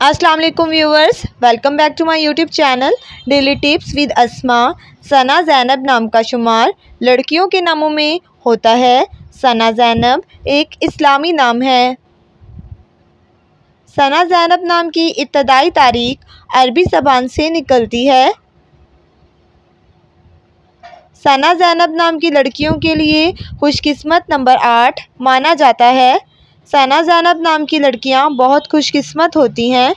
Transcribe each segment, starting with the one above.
अस्सलाम वालेकुम viewers, welcome back to my YouTube channel daily tips with Asma. Sana Zainab नाम का शुमार लड़कियों के नामों में होता है। सना ज़ैनब एक इस्लामी नाम है। सना ज़ैनब नाम की इब्तदाई तारीख अरबी ज़बान से निकलती है। सना ज़ैनब नाम की लड़कियों के लिए खुशकिस्मत नंबर 8 माना जाता है। सना ज़ैनब नाम की लड़कियां बहुत खुशकिस्मत होती हैं।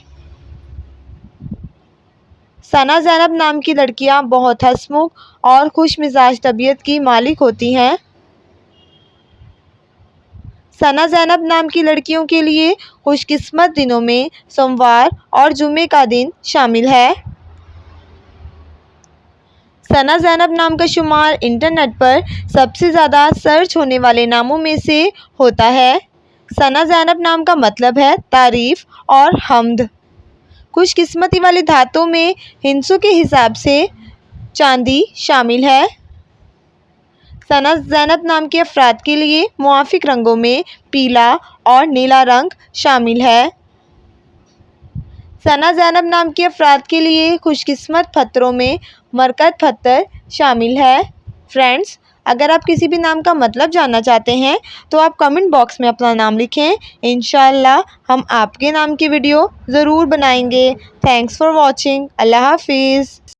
सना ज़ैनब नाम की लड़कियां बहुत हंसमुख और खुश मिजाज तबीयत की मालिक होती हैं। सना ज़ैनब नाम की लड़कियों के लिए खुशकिस्मत दिनों में सोमवार और जुमे का दिन शामिल है। सना ज़ैनब नाम का शुमार इंटरनेट पर सबसे ज़्यादा सर्च होने वाले नामों में से होता है। सना ज़ैनब नाम का मतलब है तारीफ़ और हम्द। खुशकिस्मती वाली धातों में हिंसों के हिसाब से चांदी शामिल है। सना ज़ैनब नाम के अफराद के लिए मुआफ़िक रंगों में पीला और नीला रंग शामिल है। सना ज़ैनब नाम के अफराद के लिए खुशकिस्मत पत्थरों में मरकत पत्थर शामिल है। फ्रेंड्स, अगर आप किसी भी नाम का मतलब जानना चाहते हैं तो आप कमेंट बॉक्स में अपना नाम लिखें। इंशाअल्लाह हम आपके नाम की वीडियो ज़रूर बनाएंगे। Thanks for watching. अल्लाह हाफिज़।